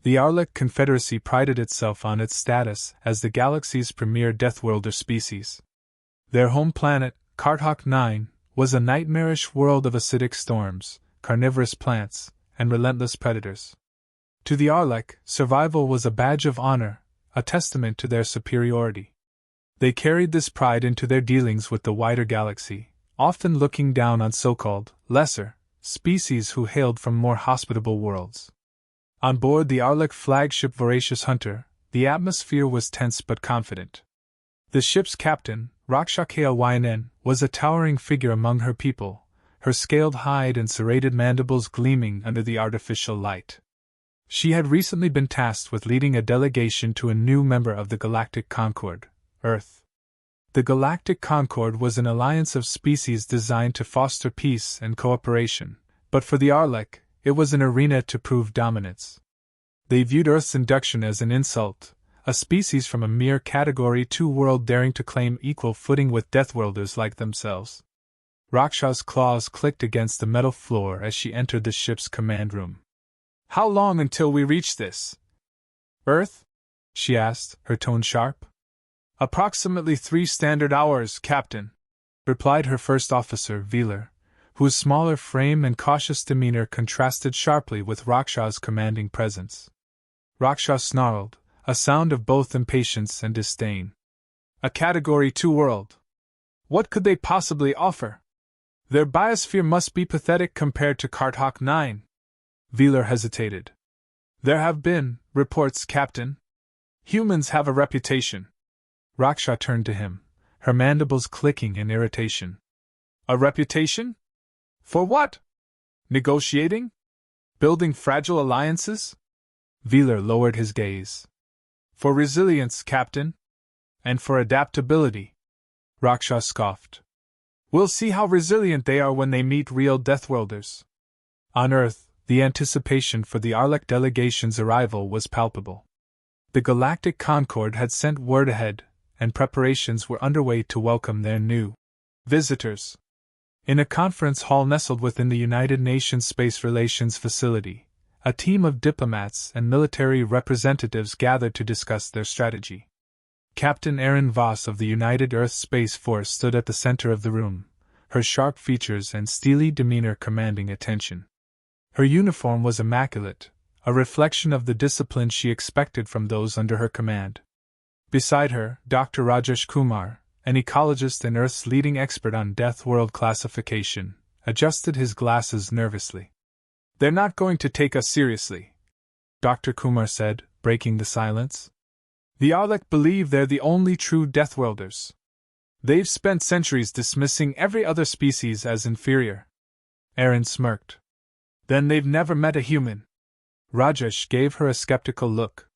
The Arlek Confederacy prided itself on its status as the galaxy's premier Deathworlder species. Their home planet, Karthok 9, was a nightmarish world of acidic storms, carnivorous plants, and relentless predators. To the Arlek, survival was a badge of honor, a testament to their superiority. They carried this pride into their dealings with the wider galaxy, often looking down on so-called lesser species who hailed from more hospitable worlds. On board the Arlek flagship Voracious Hunter, the atmosphere was tense but confident. The ship's captain, Raksha HFY, was a towering figure among her people, her scaled hide and serrated mandibles gleaming under the artificial light. She had recently been tasked with leading a delegation to a new member of the Galactic Concord, Earth. The Galactic Concord was an alliance of species designed to foster peace and cooperation, but for the Arlek, it was an arena to prove dominance. They viewed Earth's induction as an insult, a species from a mere Category 2 world daring to claim equal footing with Deathworlders like themselves. Raksha's claws clicked against the metal floor as she entered the ship's command room. "How long until we reach this Earth?" she asked, her tone sharp. "Approximately 3 standard hours, Captain," replied her first officer, Velar, whose smaller frame and cautious demeanor contrasted sharply with Raksha's commanding presence. Raksha snarled, a sound of both impatience and disdain. "A Category 2 world. What could they possibly offer? Their biosphere must be pathetic compared to Karthok 9. Velar hesitated. "There have been reports, Captain. Humans have a reputation." Raksha turned to him, her mandibles clicking in irritation. "A reputation? For what? Negotiating? Building fragile alliances?" Velar lowered his gaze. "For resilience, Captain. And for adaptability." Raksha scoffed. "We'll see how resilient they are when they meet real Deathworlders." On Earth, the anticipation for the Arlek delegation's arrival was palpable. The Galactic Concord had sent word ahead, and preparations were underway to welcome their new visitors. In a conference hall nestled within the United Nations Space Relations Facility, a team of diplomats and military representatives gathered to discuss their strategy. Captain Aaron Voss of the United Earth Space Force stood at the center of the room, her sharp features and steely demeanor commanding attention. Her uniform was immaculate, a reflection of the discipline she expected from those under her command. Beside her, Dr. Rajesh Kumar, an ecologist and Earth's leading expert on Deathworld classification, adjusted his glasses nervously. "They're not going to take us seriously," Dr. Kumar said, breaking the silence. "The Arlek believe they're the only true Deathworlders. They've spent centuries dismissing every other species as inferior." Aaron smirked. "Then they've never met a human." Rajesh gave her a skeptical look.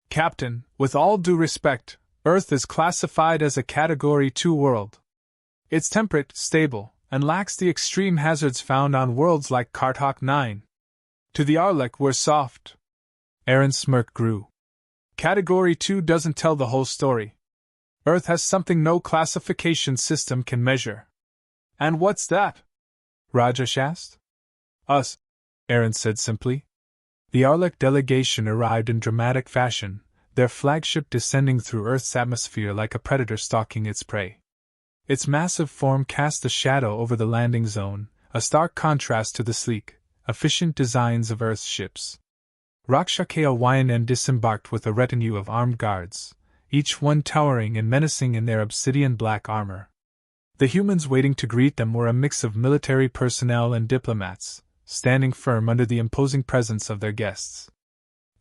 "Captain, with all due respect, Earth is classified as a Category 2 world. It's temperate, stable, and lacks the extreme hazards found on worlds like Karthok 9. To the Arlek, we're soft." Aaron's smirk grew. "Category 2 doesn't tell the whole story. Earth has something no classification system can measure." "And what's that?" Rajesh asked. "Us," Aaron said simply. The Arlek delegation arrived in dramatic fashion, their flagship descending through Earth's atmosphere like a predator stalking its prey. Its massive form cast a shadow over the landing zone, a stark contrast to the sleek, efficient designs of Earth's ships. Raksha HFY disembarked with a retinue of armed guards, each one towering and menacing in their obsidian black armor. The humans waiting to greet them were a mix of military personnel and diplomats, standing firm under the imposing presence of their guests.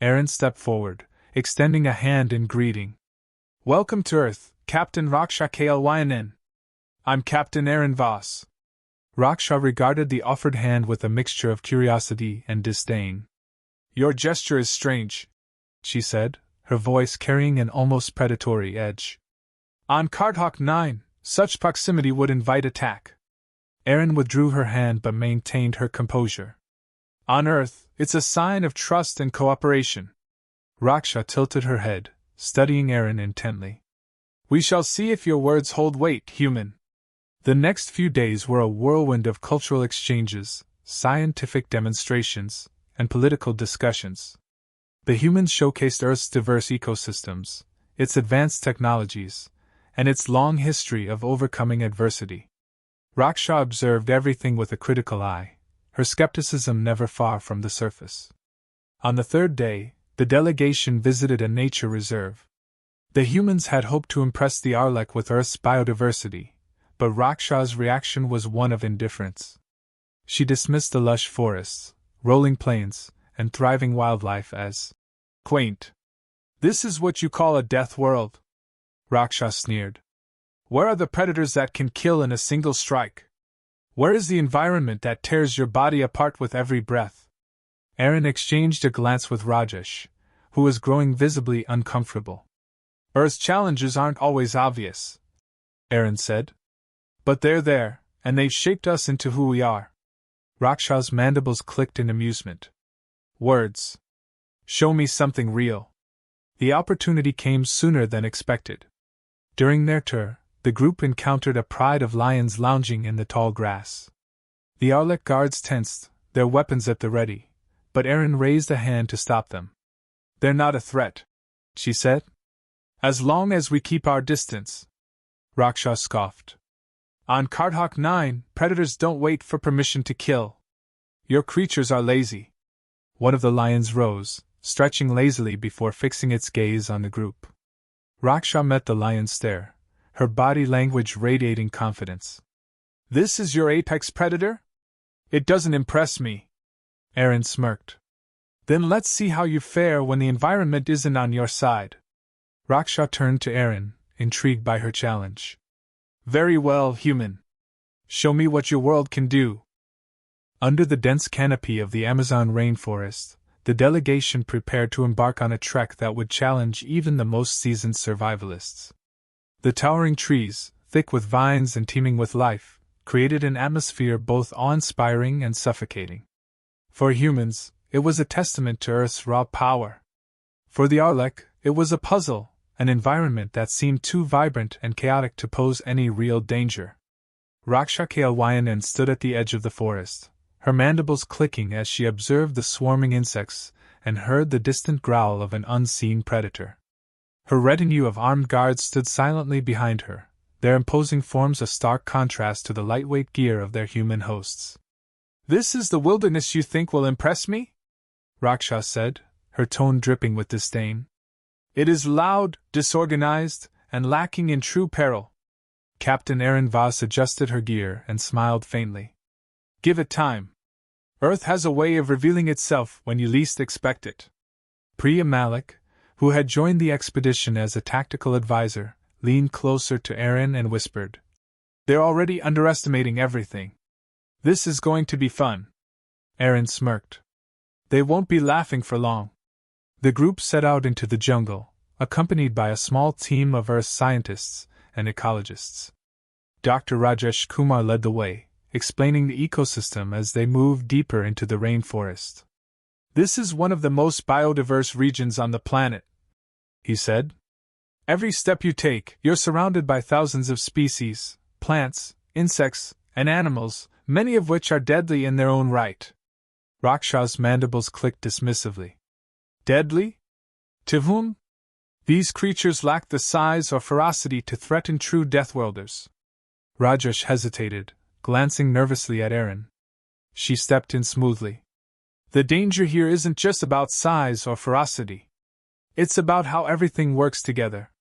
Aaron stepped forward, extending a hand in greeting. "Welcome to Earth, Captain Raksha HFY. I'm Captain Aaron Voss." Raksha regarded the offered hand with a mixture of curiosity and disdain. "Your gesture is strange," she said, her voice carrying an almost predatory edge. "On Karthok 9, such proximity would invite attack." Aaron withdrew her hand but maintained her composure. "On Earth, it's a sign of trust and cooperation." Raksha tilted her head, studying Aaron intently. "We shall see if your words hold weight, human." The next few days were a whirlwind of cultural exchanges, scientific demonstrations, and political discussions. The humans showcased Earth's diverse ecosystems, its advanced technologies, and its long history of overcoming adversity. Raksha observed everything with a critical eye, her skepticism never far from the surface. On the third day, the delegation visited a nature reserve. The humans had hoped to impress the Arlek with Earth's biodiversity, but Raksha's reaction was one of indifference. She dismissed the lush forests, rolling plains, and thriving wildlife as quaint. "This is what you call a death world?" Raksha sneered. "Where are the predators that can kill in a single strike? Where is the environment that tears your body apart with every breath?" Aaron exchanged a glance with Rajesh, who was growing visibly uncomfortable. "Earth's challenges aren't always obvious," Aaron said. "But they're there, and they've shaped us into who we are." Raksha's mandibles clicked in amusement. "Words. Show me something real." The opportunity came sooner than expected. During their tour, the group encountered a pride of lions lounging in the tall grass. The Arlek guards tensed, their weapons at the ready, but Aaron raised a hand to stop them. "They're not a threat," she said. "As long as we keep our distance." Raksha scoffed. "On Karthok 9, predators don't wait for permission to kill. Your creatures are lazy." One of the lions rose, stretching lazily before fixing its gaze on the group. Raksha met the lion's stare, her body language radiating confidence. "This is your apex predator? It doesn't impress me." Aaron smirked. "Then let's see how you fare when the environment isn't on your side." Raksha turned to Aaron, intrigued by her challenge. "Very well, human. Show me what your world can do." Under the dense canopy of the Amazon rainforest, the delegation prepared to embark on a trek that would challenge even the most seasoned survivalists. The towering trees, thick with vines and teeming with life, created an atmosphere both awe-inspiring and suffocating. For humans, it was a testament to Earth's raw power. For the Arlek, it was a puzzle, an environment that seemed too vibrant and chaotic to pose any real danger. Raksha Kalyanan stood at the edge of the forest, her mandibles clicking as she observed the swarming insects and heard the distant growl of an unseen predator. Her retinue of armed guards stood silently behind her, their imposing forms a stark contrast to the lightweight gear of their human hosts. "This is the wilderness you think will impress me?" Raksha said, her tone dripping with disdain. "It is loud, disorganized, and lacking in true peril." Captain Aaron Voss adjusted her gear and smiled faintly. "Give it time. Earth has a way of revealing itself when you least expect it." Priya Malik, who had joined the expedition as a tactical advisor, leaned closer to Aaron and whispered, "They're already underestimating everything. This is going to be fun." Aaron smirked. "They won't be laughing for long." The group set out into the jungle, accompanied by a small team of Earth scientists and ecologists. Dr. Rajesh Kumar led the way, explaining the ecosystem as they moved deeper into the rainforest. "This is one of the most biodiverse regions on the planet," he said. "Every step you take, you're surrounded by thousands of species, plants, insects, and animals, many of which are deadly in their own right." Raksha's mandibles clicked dismissively. "Deadly? To whom?" "These creatures lack the size or ferocity to threaten true Deathworlders." Rajesh hesitated, glancing nervously at Aaron. She stepped in smoothly. "The danger here isn't just about size or ferocity. It's about how everything works together.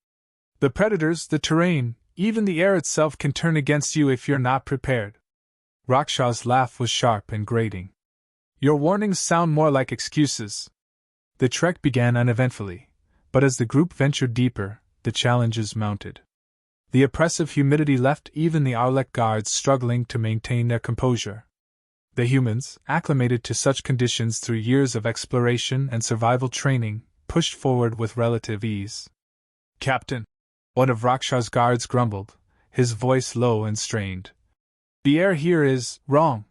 The predators, the terrain, even the air itself can turn against you if you're not prepared." Raksha's laugh was sharp and grating. "Your warnings sound more like excuses." The trek began uneventfully, but as the group ventured deeper, the challenges mounted. The oppressive humidity left even the Arlek guards struggling to maintain their composure. The humans, acclimated to such conditions through years of exploration and survival training, pushed forward with relative ease. "Captain," one of Raksha's guards grumbled, his voice low and strained. "The air here is wrong."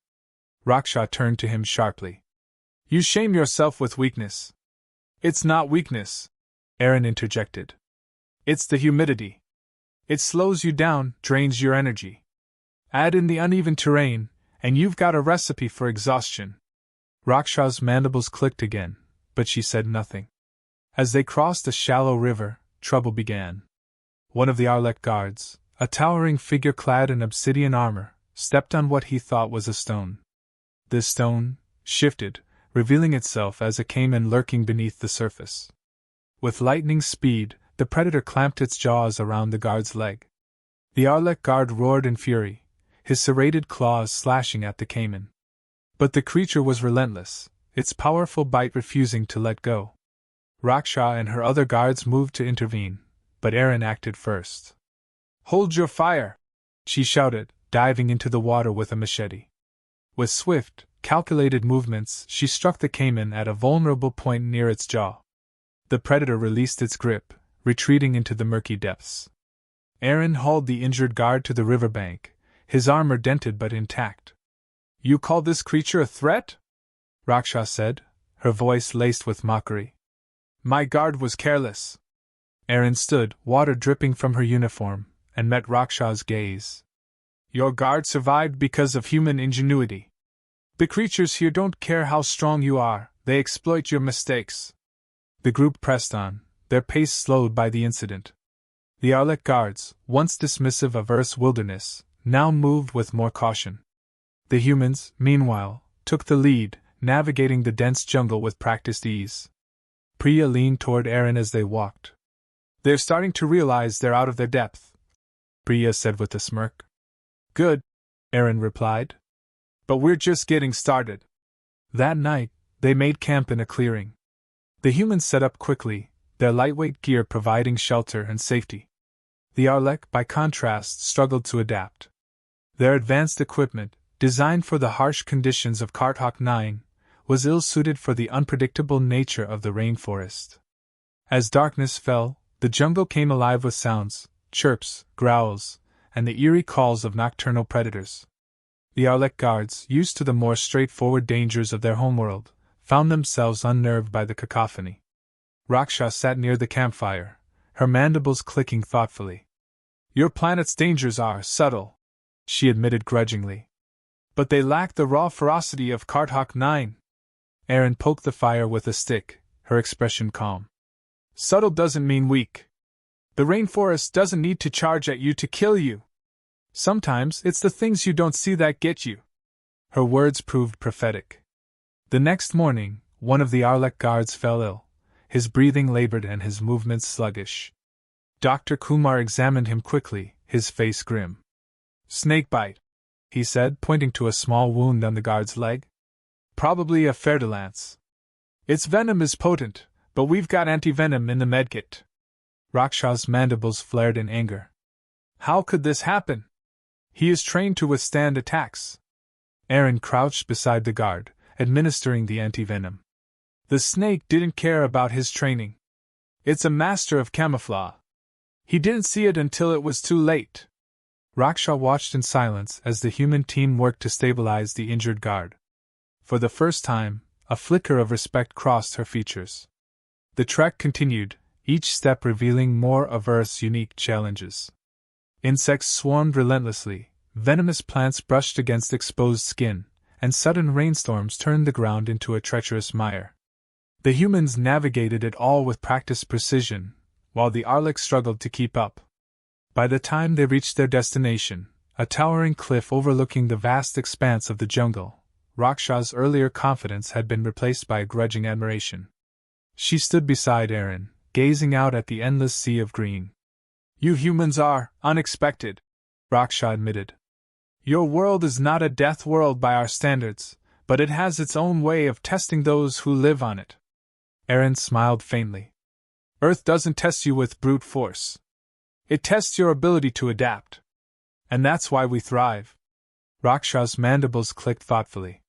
Raksha turned to him sharply. "You shame yourself with weakness." "It's not weakness," Aaron interjected. "It's the humidity. It slows you down, drains your energy. Add in the uneven terrain, and you've got a recipe for exhaustion." Raksha's mandibles clicked again, but she said nothing. As they crossed a shallow river, trouble began. One of the Arlek guards, a towering figure clad in obsidian armor, stepped on what he thought was a stone. This stone shifted, revealing itself as a caiman lurking beneath the surface. With lightning speed, the predator clamped its jaws around the guard's leg. The Arlek guard roared in fury, his serrated claws slashing at the caiman. But the creature was relentless, its powerful bite refusing to let go. Raksha and her other guards moved to intervene, but Erin acted first. "Hold your fire!" she shouted, diving into the water with a machete. With swift, calculated movements, she struck the caiman at a vulnerable point near its jaw. The predator released its grip, retreating into the murky depths. Erin hauled the injured guard to the riverbank, his armor dented but intact. "You call this creature a threat?" Raksha said, her voice laced with mockery. "My guard was careless." Erin stood, water dripping from her uniform, and met Raksha's gaze. "Your guard survived because of human ingenuity. The creatures here don't care how strong you are, they exploit your mistakes." The group pressed on, their pace slowed by the incident. The Arlek guards, once dismissive of Earth's wilderness, now moved with more caution. The humans, meanwhile, took the lead, navigating the dense jungle with practiced ease. Priya leaned toward Erin as they walked. "They're starting to realize they're out of their depth," Priya said with a smirk. "Good," Erin replied. "But we're just getting started." That night, they made camp in a clearing. The humans set up quickly, their lightweight gear providing shelter and safety. The Arlek, by contrast, struggled to adapt. Their advanced equipment, designed for the harsh conditions of Karthok 9, was ill-suited for the unpredictable nature of the rainforest. As darkness fell, the jungle came alive with sounds, chirps, growls, and the eerie calls of nocturnal predators. The Arlek guards, used to the more straightforward dangers of their homeworld, found themselves unnerved by the cacophony. Raksha sat near the campfire, her mandibles clicking thoughtfully. "Your planet's dangers are subtle," she admitted grudgingly. "But they lack the raw ferocity of Karthok 9. Erin poked the fire with a stick, her expression calm. "Subtle doesn't mean weak. The rainforest doesn't need to charge at you to kill you. Sometimes it's the things you don't see that get you." Her words proved prophetic. The next morning, one of the Arlek guards fell ill, his breathing labored and his movements sluggish. Dr. Kumar examined him quickly, his face grim. "Snakebite," he said, pointing to a small wound on the guard's leg. "Probably a fer-de-lance. Its venom is potent, but we've got anti-venom in the medkit." Raksha's mandibles flared in anger. "How could this happen? He is trained to withstand attacks." Erin crouched beside the guard, administering the anti-venom. "The snake didn't care about his training. It's a master of camouflage. He didn't see it until it was too late." Raksha watched in silence as the human team worked to stabilize the injured guard. For the first time, a flicker of respect crossed her features. The trek continued, each step revealing more of Earth's unique challenges. Insects swarmed relentlessly, venomous plants brushed against exposed skin, and sudden rainstorms turned the ground into a treacherous mire. The humans navigated it all with practiced precision, while the Arlek struggled to keep up. By the time they reached their destination, a towering cliff overlooking the vast expanse of the jungle, Raksha's earlier confidence had been replaced by a grudging admiration. She stood beside Erin, gazing out at the endless sea of green. "You humans are unexpected," Raksha admitted. "Your world is not a death world by our standards, but it has its own way of testing those who live on it." Erin smiled faintly. "Earth doesn't test you with brute force. It tests your ability to adapt. And that's why we thrive." Raksha's mandibles clicked thoughtfully.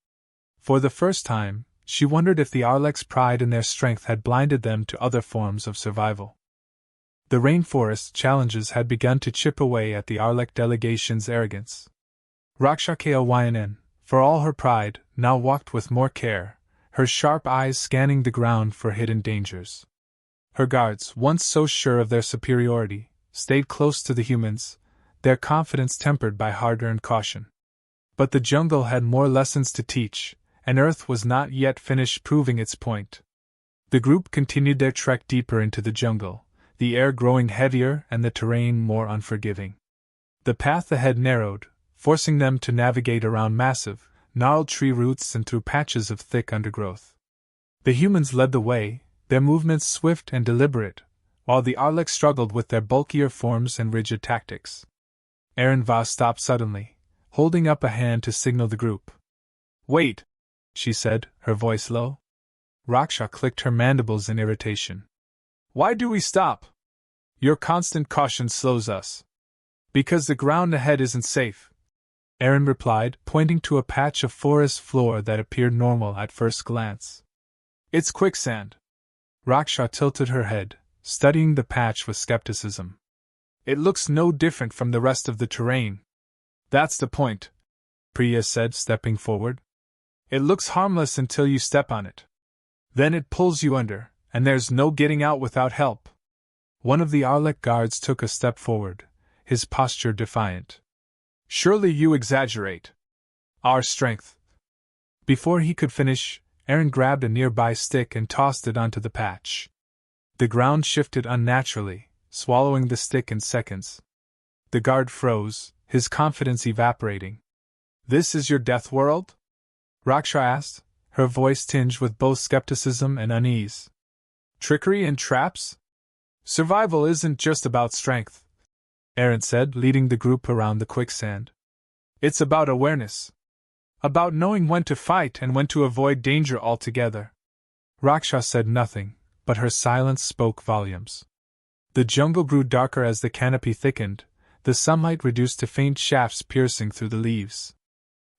For the first time, she wondered if the Arlek's pride in their strength had blinded them to other forms of survival. The rainforest challenges had begun to chip away at the Arlek delegation's arrogance. Raksha Kylyn, for all her pride, now walked with more care, her sharp eyes scanning the ground for hidden dangers. Her guards, once so sure of their superiority, stayed close to the humans, their confidence tempered by hard-earned caution. But the jungle had more lessons to teach, and Earth was not yet finished proving its point. The group continued their trek deeper into the jungle, the air growing heavier and the terrain more unforgiving. The path ahead narrowed, forcing them to navigate around massive, gnarled tree roots and through patches of thick undergrowth. The humans led the way, their movements swift and deliberate, while the Arlek struggled with their bulkier forms and rigid tactics. Erenva stopped suddenly, holding up a hand to signal the group. "Wait," she said, her voice low. Raksha clicked her mandibles in irritation. "Why do we stop? Your constant caution slows us." "Because the ground ahead isn't safe," Eren replied, pointing to a patch of forest floor that appeared normal at first glance. "It's quicksand." Raksha tilted her head, studying the patch with skepticism. "It looks no different from the rest of the terrain." "That's the point," Priya said, stepping forward. "It looks harmless until you step on it. Then it pulls you under, and there's no getting out without help." One of the Arlek guards took a step forward, his posture defiant. "Surely you exaggerate. Our strength." Before he could finish, Eren grabbed a nearby stick and tossed it onto the patch. The ground shifted unnaturally, swallowing the stick in seconds. The guard froze, his confidence evaporating. "This is your death world?" Raksha asked, her voice tinged with both skepticism and unease. "Trickery and traps? Survival isn't just about strength," Eren said, leading the group around the quicksand. "It's about awareness. About knowing when to fight and when to avoid danger altogether." Raksha said nothing, but her silence spoke volumes. The jungle grew darker as the canopy thickened, the sunlight reduced to faint shafts piercing through the leaves.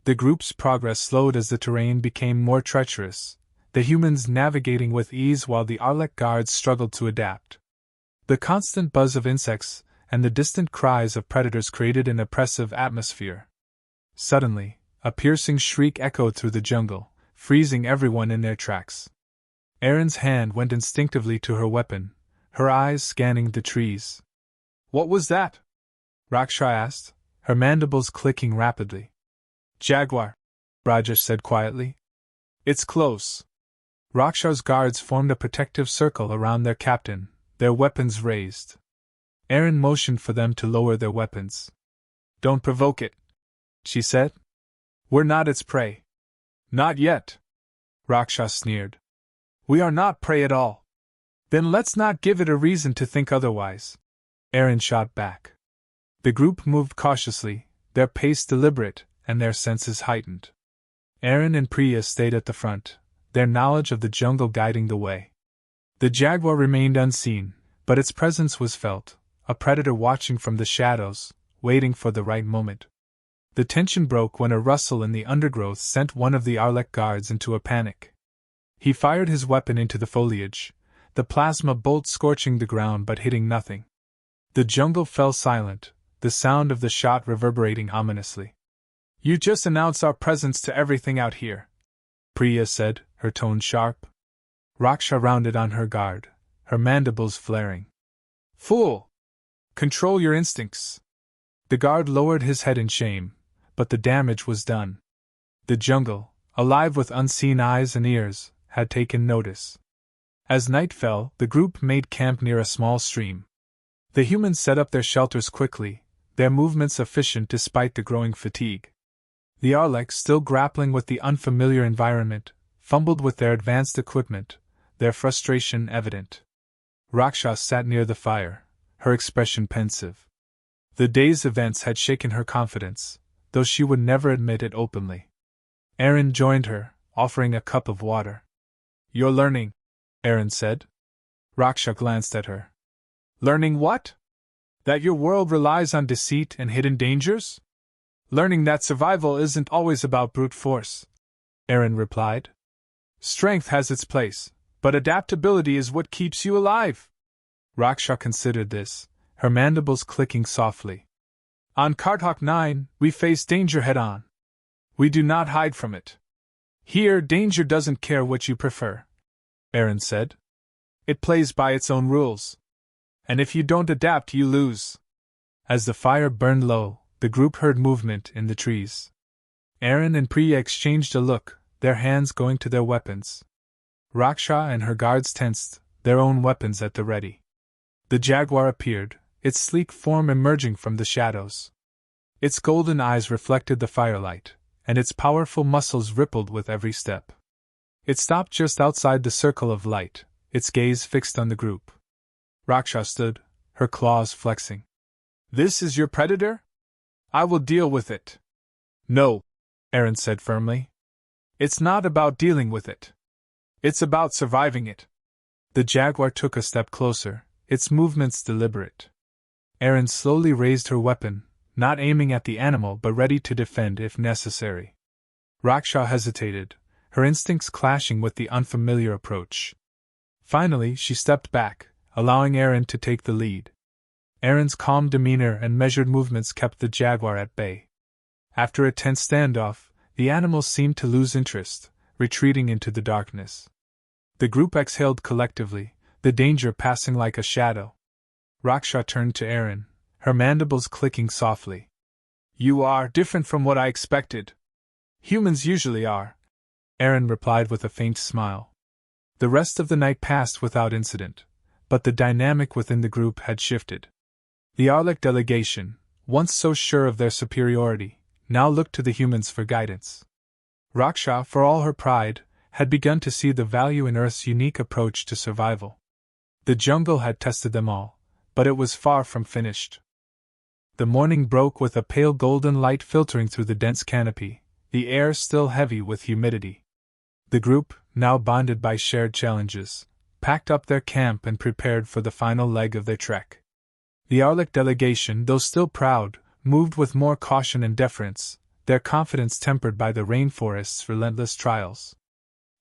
The group's progress slowed as the terrain became more treacherous, the humans navigating with ease while the Arlek guards struggled to adapt. The constant buzz of insects and the distant cries of predators created an oppressive atmosphere. Suddenly, a piercing shriek echoed through the jungle, freezing everyone in their tracks. Eren's hand went instinctively to her weapon, her eyes scanning the trees. "What was that?" Raksha asked, her mandibles clicking rapidly. "Jaguar," Rajesh said quietly. "It's close." Raksha's guards formed a protective circle around their captain, their weapons raised. Eren motioned for them to lower their weapons. "Don't provoke it," she said. "We're not its prey." "Not yet," Raksha sneered. "We are not prey at all." "Then let's not give it a reason to think otherwise," Eren shot back. The group moved cautiously, their pace deliberate, and their senses heightened. Eren and Priya stayed at the front, their knowledge of the jungle guiding the way. The jaguar remained unseen, but its presence was felt, a predator watching from the shadows, waiting for the right moment. The tension broke when a rustle in the undergrowth sent one of the Arlek guards into a panic. He fired his weapon into the foliage, the plasma bolt scorching the ground but hitting nothing. The jungle fell silent, the sound of the shot reverberating ominously. "You just announce our presence to everything out here," Priya said, her tone sharp. Raksha rounded on her guard, her mandibles flaring. "Fool! Control your instincts." The guard lowered his head in shame, but the damage was done. The jungle, alive with unseen eyes and ears, had taken notice. As night fell, the group made camp near a small stream. The humans set up their shelters quickly, their movements efficient despite the growing fatigue. The Arlek, still grappling with the unfamiliar environment, fumbled with their advanced equipment, their frustration evident. Raksha sat near the fire, her expression pensive. The day's events had shaken her confidence, though she would never admit it openly. Eren joined her, offering a cup of water. "You're learning," Eren said. Raksha glanced at her. "Learning what? That your world relies on deceit and hidden dangers? Learning that survival isn't always about brute force," Eren replied. "Strength has its place, but adaptability is what keeps you alive." Raksha considered this, her mandibles clicking softly. "On Karthok 9, we face danger head-on. We do not hide from it. Here, danger doesn't care what you prefer," Eren said. "It plays by its own rules. And if you don't adapt, you lose." As the fire burned low, the group heard movement in the trees. Eren and Priya exchanged a look, their hands going to their weapons. Raksha and her guards tensed, their own weapons at the ready. The jaguar appeared, its sleek form emerging from the shadows. Its golden eyes reflected the firelight, and its powerful muscles rippled with every step. It stopped just outside the circle of light, its gaze fixed on the group. Raksha stood, her claws flexing. "This is your predator? I will deal with it." "No," Aaron said firmly. "It's not about dealing with it. It's about surviving it." The jaguar took a step closer, its movements deliberate. Aaron slowly raised her weapon, not aiming at the animal but ready to defend if necessary. Raksha hesitated, her instincts clashing with the unfamiliar approach. Finally, she stepped back, allowing Aaron to take the lead. Aaron's calm demeanor and measured movements kept the jaguar at bay. After a tense standoff, the animal seemed to lose interest, retreating into the darkness. The group exhaled collectively, the danger passing like a shadow. Raksha turned to Aaron, her mandibles clicking softly. "You are different from what I expected. Humans usually are," Aaron replied with a faint smile. The rest of the night passed without incident, but the dynamic within the group had shifted. The Arlek delegation, once so sure of their superiority, now looked to the humans for guidance. Raksha, for all her pride, had begun to see the value in Earth's unique approach to survival. The jungle had tested them all, but it was far from finished. The morning broke with a pale golden light filtering through the dense canopy, the air still heavy with humidity. The group, now bonded by shared challenges, packed up their camp and prepared for the final leg of their trek. The Arlek delegation, though still proud, moved with more caution and deference, their confidence tempered by the rainforest's relentless trials.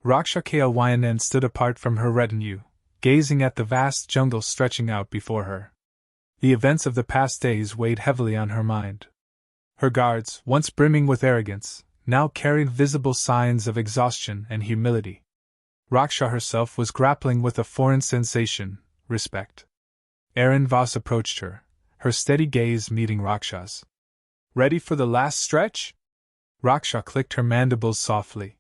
Raksha Klyn stood apart from her retinue, gazing at the vast jungle stretching out before her. The events of the past days weighed heavily on her mind. Her guards, once brimming with arrogance, now carried visible signs of exhaustion and humility. Raksha herself was grappling with a foreign sensation, respect. Aaron Voss approached her, her steady gaze meeting Raksha's. "Ready for the last stretch?" Raksha clicked her mandibles softly.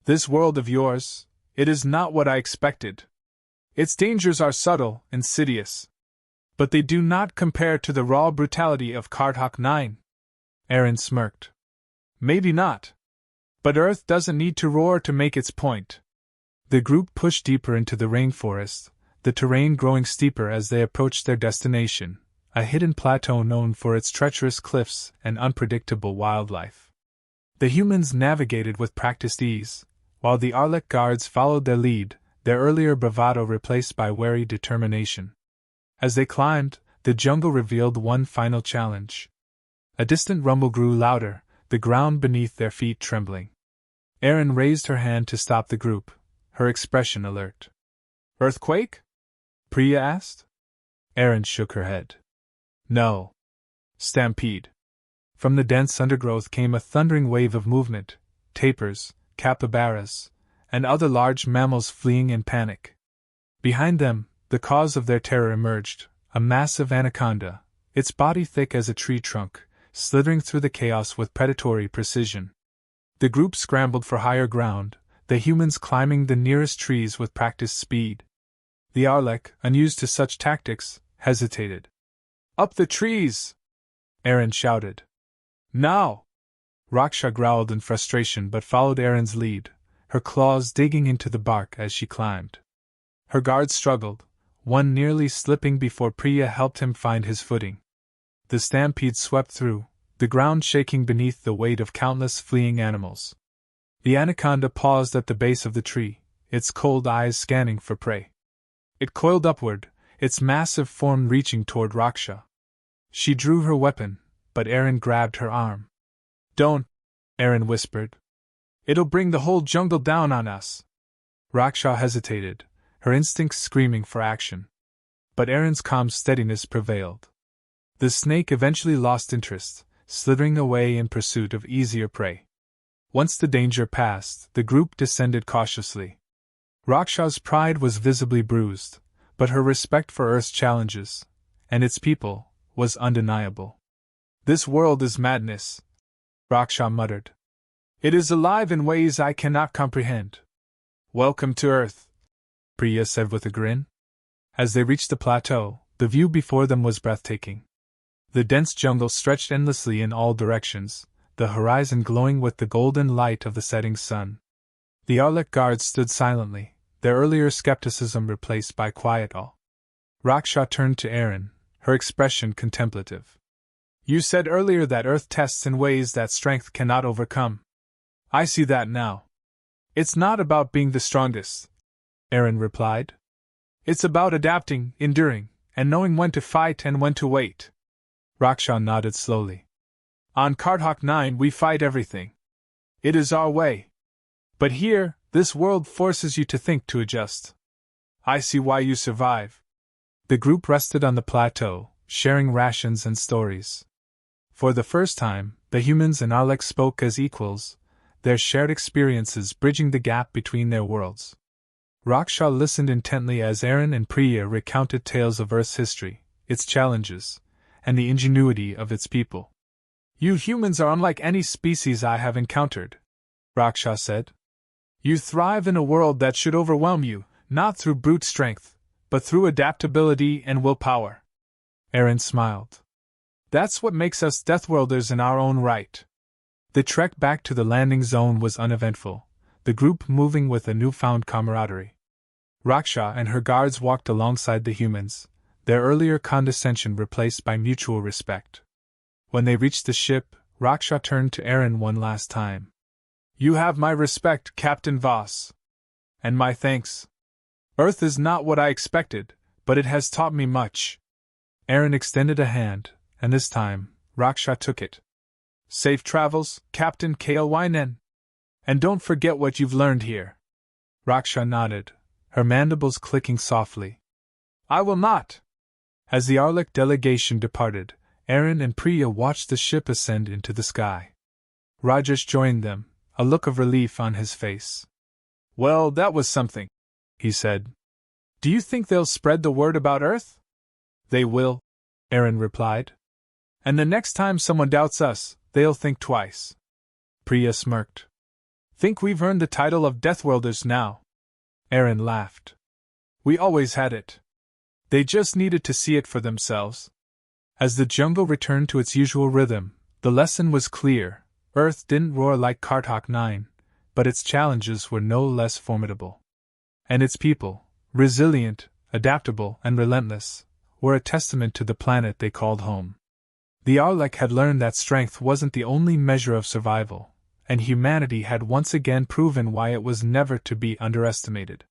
"This world of yours, it is not what I expected. Its dangers are subtle, insidious. But they do not compare to the raw brutality of Karthok 9. Aaron smirked. "Maybe not. But Earth doesn't need to roar to make its point." The group pushed deeper into the rainforest, the terrain growing steeper as they approached their destination, a hidden plateau known for its treacherous cliffs and unpredictable wildlife. The humans navigated with practiced ease, while the Arlek guards followed their lead, their earlier bravado replaced by wary determination. As they climbed, the jungle revealed one final challenge. A distant rumble grew louder, the ground beneath their feet trembling. Aaron raised her hand to stop the group, her expression alert. "Earthquake?" Priya asked. Aaron shook her head. "No. Stampede." From the dense undergrowth came a thundering wave of movement, tapirs, capybaras, and other large mammals fleeing in panic. Behind them, the cause of their terror emerged, a massive anaconda, its body thick as a tree trunk, slithering through the chaos with predatory precision. The group scrambled for higher ground, the humans climbing the nearest trees with practiced speed. The Arlek, unused to such tactics, hesitated. "Up the trees!" Aaron shouted. "Now!" Raksha growled in frustration but followed Aaron's lead, her claws digging into the bark as she climbed. Her guards struggled, one nearly slipping before Priya helped him find his footing. The stampede swept through, the ground shaking beneath the weight of countless fleeing animals. The anaconda paused at the base of the tree, its cold eyes scanning for prey. It coiled upward, its massive form reaching toward Raksha. She drew her weapon, but Aaron grabbed her arm. "Don't," Aaron whispered. "It'll bring the whole jungle down on us." Raksha hesitated, her instincts screaming for action. But Aaron's calm steadiness prevailed. The snake eventually lost interest, slithering away in pursuit of easier prey. Once the danger passed, the group descended cautiously. Raksha's pride was visibly bruised, but her respect for Earth's challenges, and its people, was undeniable. "This world is madness," Raksha muttered. "It is alive in ways I cannot comprehend. Welcome to Earth." Priya said with a grin. As they reached the plateau, the view before them was breathtaking. The dense jungle stretched endlessly in all directions, the horizon glowing with the golden light of the setting sun. The Arlek guards stood silently, their earlier skepticism replaced by quiet awe. Raksha turned to Aaron, her expression contemplative. You said earlier that Earth tests in ways that strength cannot overcome. I see that now. It's not about being the strongest, Aaron replied. It's about adapting, enduring, and knowing when to fight and when to wait. Raksha nodded slowly. On Karthok 9 we fight everything. It is our way. But here, this world forces you to think, to adjust. I see why you survive. The group rested on the plateau, sharing rations and stories. For the first time, the humans and Arlek spoke as equals, their shared experiences bridging the gap between their worlds. Raksha listened intently as Aaron and Priya recounted tales of Earth's history, its challenges, and the ingenuity of its people. You humans are unlike any species I have encountered, Raksha said. You thrive in a world that should overwhelm you, not through brute strength, but through adaptability and willpower. Aaron smiled. That's what makes us Deathworlders in our own right. The trek back to the landing zone was uneventful, the group moving with a newfound camaraderie. Raksha and her guards walked alongside the humans, their earlier condescension replaced by mutual respect. When they reached the ship, Raksha turned to Aaron one last time. You have my respect, Captain Voss. And my thanks. Earth is not what I expected, but it has taught me much. Aaron extended a hand, and this time, Raksha took it. Safe travels, Captain Kailwainen. And don't forget what you've learned here. Raksha nodded, her mandibles clicking softly. I will not. As the Arlek delegation departed, Aaron and Priya watched the ship ascend into the sky. Rajesh joined them, a look of relief on his face. Well, that was something, he said. Do you think they'll spread the word about Earth? They will, Aaron replied. And the next time someone doubts us, they'll think twice. Priya smirked. Think we've earned the title of Deathworlders now? Aaron laughed. We always had it. They just needed to see it for themselves. As the jungle returned to its usual rhythm, the lesson was clear. Earth didn't roar like Karthok 9, but its challenges were no less formidable. And its people, resilient, adaptable, and relentless, were a testament to the planet they called home. The Arlek had learned that strength wasn't the only measure of survival, and humanity had once again proven why it was never to be underestimated.